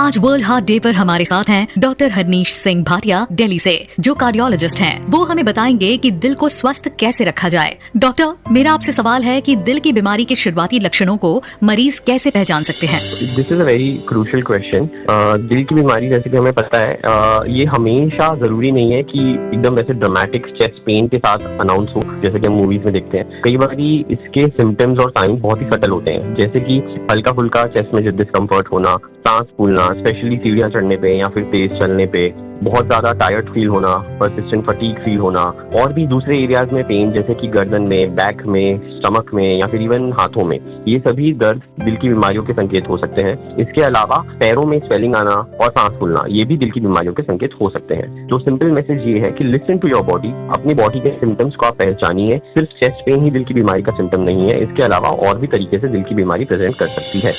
आज world heart day पर हमारे साथ हैं डॉक्टर हरनीश सिंह भाटिया दिल्ली से, जो कार्डियोलॉजिस्ट हैं। वो हमें बताएंगे कि दिल को स्वस्थ कैसे रखा जाए। डॉक्टर, मेरा आपसे सवाल है कि दिल की बीमारी के शुरुआती लक्षणों को मरीज कैसे पहचान सकते हैं? This is a very crucial question. दिल की बीमारी, जैसे कि हमें पता है, ये हमेशा जरूरी नहीं है कि एकदम वैसे ड्रामेटिक चेस्ट पेन के साथ अनाउंस हो, जैसे कि हम मूवीज में देखते हैं। कई बार इसके सिम्टम्स और साइन बहुत ही सटल होते हैं, जैसे कि हल्का फुल्का चेस्ट में डिस्कम्फर्ट होना, सांस फूलना, स्पेशली सीढ़ियां चढ़ने पे या फिर तेज चलने पे, बहुत ज्यादा टायर्ड फील होना, परसिस्टेंट फटीग फील होना, और भी दूसरे एरियाज में पेन जैसे कि गर्दन में, बैक में, स्टमक में या फिर इवन हाथों में, ये सभी दर्द दिल की बीमारियों के संकेत हो सकते हैं। इसके अलावा पैरों में स्वेलिंग आना और सांस फूलना, ये भी दिल की बीमारियों के संकेत हो सकते हैं। तो सिंपल मैसेज ये है कि लिसन टू योर बॉडी, अपनी बॉडी के सिम्टम्स को आप पहचानिए। सिर्फ चेस्ट पेन ही दिल की बीमारी का सिम्टम नहीं है, इसके अलावा और भी तरीके से दिल की बीमारी प्रेजेंट कर सकती है।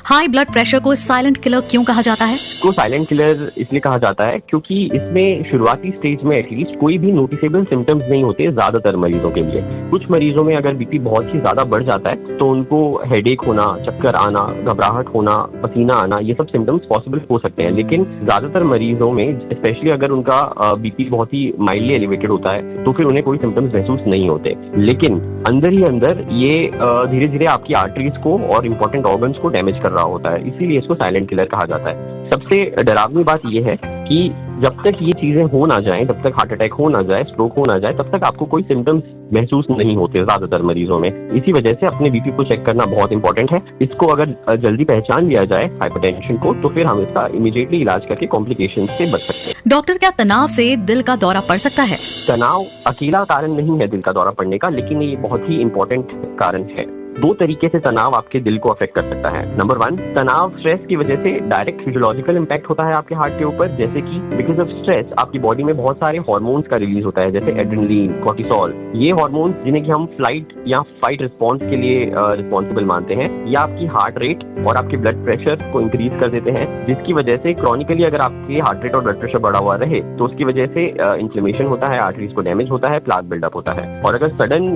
हाई ब्लड प्रेशर को साइलेंट किलर क्यों कहा जाता है? इसको साइलेंट किलर इसलिए कहा जाता है क्योंकि इसमें शुरुआती स्टेज में एटलीस्ट कोई भी नोटिसेबल सिम्टम्स नहीं होते ज्यादातर मरीजों के लिए। कुछ मरीजों में अगर बीपी बहुत ही ज्यादा बढ़ जाता है तो उनको हेडेक होना, चक्कर आना, घबराहट होना, पसीना आना, ये सब सिम्टम्स पॉसिबल हो सकते हैं। लेकिन ज्यादातर मरीजों में, स्पेशली अगर उनका बीपी बहुत ही माइल्डली एलिवेटेड होता है, तो फिर उन्हें कोई सिम्टम्स महसूस नहीं होते। लेकिन अंदर ही अंदर ये धीरे धीरे आपकी आर्टरीज को और इम्पोर्टेंट ऑर्गन्स को डैमेज कर रहा होता है, इसीलिए इसको साइलेंट किलर कहा जाता है। सबसे डरावनी बात यह है कि जब तक ये चीजें हो ना जाए, जब तक हार्ट अटैक हो ना जाए, स्ट्रोक हो ना जाए, तब तक आपको कोई सिम्टम्स महसूस नहीं होते ज्यादातर मरीजों में। इसी वजह से अपने बीपी को चेक करना बहुत इंपॉर्टेंट है। इसको अगर जल्दी पहचान लिया जाए, हाइपरटेंशन को, तो फिर हम इसका इमीडिएटली इलाज करके कॉम्प्लिकेशन से बच सकते हैं। डॉक्टर, क्या तनाव से दिल का दौरा पड़ सकता है? तनाव अकेला कारण नहीं है दिल का दौरा पड़ने का, लेकिन ये बहुत ही इंपॉर्टेंट कारण है। दो तरीके से तनाव आपके दिल को अफेक्ट कर सकता है। नंबर 1, तनाव स्ट्रेस की वजह से डायरेक्ट फिजियोलॉजिकल इम्पैक्ट होता है आपके हार्ट के ऊपर, जैसे कि बिकॉज ऑफ स्ट्रेस आपकी बॉडी में बहुत सारे हार्मोन्स का रिलीज होता है, जैसे एड्रेनलिन, कॉर्टिसोल। ये हार्मोन्स, जिन्हें कि हम फ्लाइट या फाइट रिस्पॉन्स के लिए रिस्पॉन्सिबल मानते हैं, या आपकी हार्ट रेट और आपके ब्लड प्रेशर को इंक्रीज कर देते हैं, जिसकी वजह से क्रॉनिकली अगर आपके हार्ट रेट और ब्लड प्रेशर बढ़ा हुआ रहे तो उसकी वजह से इन्फ्लेमेशन होता है, आर्टरीज को डैमेज होता है, प्लाक बिल्डअप होता है। और अगर सडन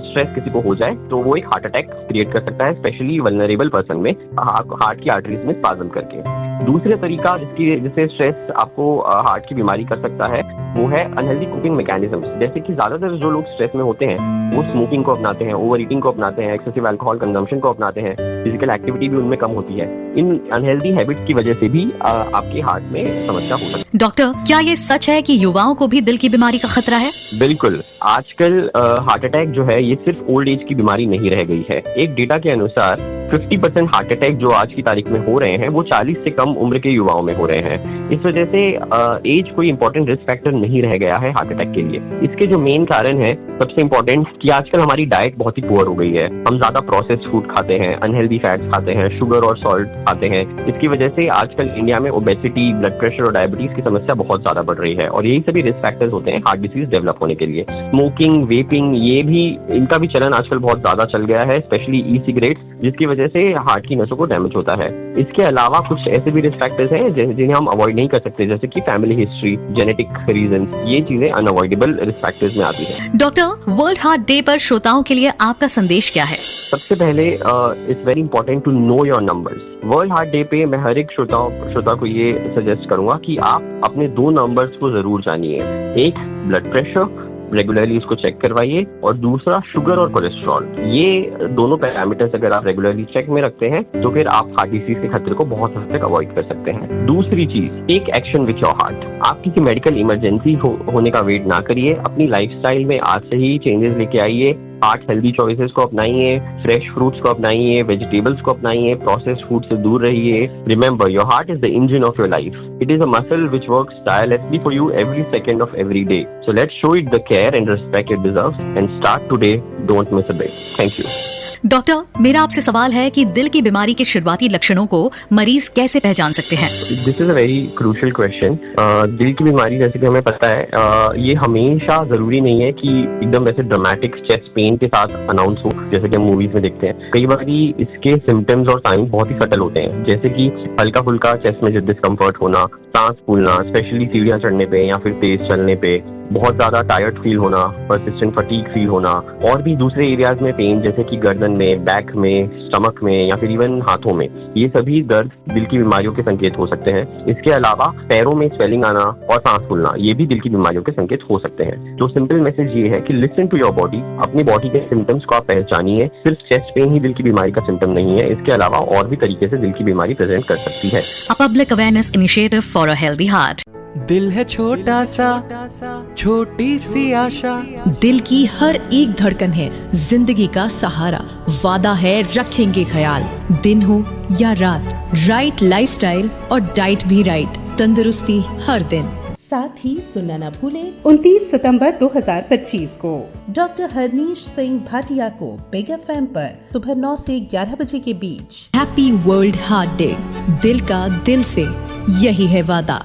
स्ट्रेस किसी को हो जाए तो वो एक हार्ट अटैक क्रिएट कर सकता है, स्पेशली वल्नरेबल पर्सन में, हार्ट की आर्टरीज में स्पाज्म करके। दूसरे तरीका जिससे स्ट्रेस आपको हार्ट की बीमारी कर सकता है, वो है अनहेल्दी कुकिंग मैकेनिज्म। जैसे कि ज्यादातर जो लोग स्ट्रेस में होते हैं वो स्मोकिंग को अपनाते हैं, ओवर ईटिंग को अपनाते हैं, एक्सेसिव अल्कोहल कंजम्पशन को अपनाते हैं, फिजिकल एक्टिविटी भी उनमें कम होती है। इन अनहेल्दी हैबिट्स की वजह से भी आपके हार्ट में समस्या हो सकती है। डॉक्टर, क्या ये सच है कि युवाओं को भी दिल की बीमारी का खतरा है? बिल्कुल। आजकल हार्ट अटैक जो है, ये सिर्फ ओल्ड एज की बीमारी नहीं रह गई है। एक डेटा के अनुसार 50% हार्ट अटैक जो आज की तारीख में हो रहे हैं वो 40 से कम उम्र के युवाओं में हो रहे हैं। इस वजह से एज कोई इंपॉर्टेंट रिस्क फैक्टर नहीं रह गया है हार्ट अटैक के लिए। इसके जो मेन कारण है, सबसे इंपॉर्टेंट, कि आजकल हमारी डाइट बहुत ही पुअर हो गई है। हम ज्यादा प्रोसेस्ड फूड खाते हैं, अनहेल्दी फैट्स खाते हैं, शुगर और सॉल्ट खाते हैं। इसकी वजह से आजकल इंडिया में ओबेसिटी, ब्लड प्रेशर और डायबिटीज की समस्या बहुत ज्यादा बढ़ रही है, और यही सभी रिस्क फैक्टर्स होते हैं हार्ट डिसीज डेवलप होने के लिए। स्मोकिंग, वेपिंग, ये भी, इनका भी चलन आजकल बहुत ज्यादा चल गया है, स्पेशली ई सिगरेट्स, जिसकी वजह से हार्ट की नसों को डैमेज होता है। इसके अलावा कुछ ऐसे भी रिस्क फैक्टर्स हैं जिन्हें हम अवॉइड नहीं कर सकते, जैसे कि फैमिली हिस्ट्री, जेनेटिक रीजन, ये चीजें अनअवॉइडेबल रिस्क फैक्टर्स में आती है। डॉक्टर, वर्ल्ड हार्ट डे पर श्रोताओं के लिए आपका संदेश क्या है? सबसे पहले it's very important to know your numbers. World heart day पे मैं हर एक श्रोता को ये सजेस्ट करूंगा कि आप अपने 2 नंबर्स को जरूर जानिए। एक, ब्लड प्रेशर, रेगुलरली इसको चेक करवाइए, और दूसरा, शुगर और कोलेस्ट्रॉल। ये दोनों पैरामीटर्स अगर आप रेगुलरली चेक में रखते हैं तो फिर आप हार्ट डिसीज के खतरे को बहुत हद तक अवॉइड कर सकते हैं। दूसरी चीज, take action with your heart. आप किसी मेडिकल इमरजेंसी होने का वेट ना करिए, अपनी लाइफस्टाइल में आज से ही चेंजेस लेके आइए। 8 हेल्दी चॉइसेस को अपनाइए, फ्रेश फ्रूट्स को अपनाइए, वेजिटेबल्स को अपनाइए, प्रोसेस्ड फूड से दूर रहिए। Remember, your heart is the engine of your life. It is a muscle which works tirelessly for you every second of every day. So let's show it the care and respect it deserves and start today. Don't miss a break. Thank you. Doctor, मेरा आपसे सवाल है कि दिल की बीमारी के शुरुआती लक्षणों को मरीज कैसे पहचान सकते हैं? This is a very crucial question. दिल की बीमारी, जैसे कि हमें पता है, ये हमेशा जरूरी नहीं है कि एकदम वैसे ड्रामेटिक चेस्ट पेन के साथ अनाउंस हो, जैसे कि हम मूवीज में देखते हैं। कई बार इसके सिम्टम्स और साइन बहुत ही सटल होते हैं, जैसे कि हल्का फुल्का चेस्ट में डिस्कम्फर्ट होना, सांस फूलना, स्पेशली सीढ़ियां चढ़ने पे या फिर तेज चलने पे, बहुत ज्यादा टायर्ड फील होना, परसिस्टेंट फटीग फील होना, और भी दूसरे एरियाज में पेन जैसे कि गर्दन में, बैक में, स्टमक में या फिर इवन हाथों में, ये सभी दर्द दिल की बीमारियों के संकेत हो सकते हैं। इसके अलावा पैरों में स्वेलिंग आना और सांस फूलना, ये भी दिल की बीमारियों के संकेत हो सकते हैं। तो सिंपल मैसेज ये है कि लिसन टू योर बॉडी, अपनी बॉडी के सिम्टम्स को आप पहचानिए। सिर्फ चेस्ट पेन ही दिल की बीमारी का सिम्टम नहीं है, इसके अलावा और भी तरीके से दिल की बीमारी प्रेजेंट कर सकती है। A public awareness initiative for a healthy heart. दिल है छोटा सा, छोटी सी आशा। दिल की हर एक धड़कन है जिंदगी का सहारा। वादा है रखेंगे ख्याल, दिन हो या रात। राइट लाइफस्टाइल और डाइट भी राइट, तंदुरुस्ती हर दिन। साथ ही सुनना न भूलें 29 सितंबर 2025 को डॉक्टर हरनीश सिंह भाटिया को बिग FM पर सुबह 9 से 11 बजे के बीच हैप्पी वर्ल्ड हार्ट डे। दिल का दिल से यही है वादा।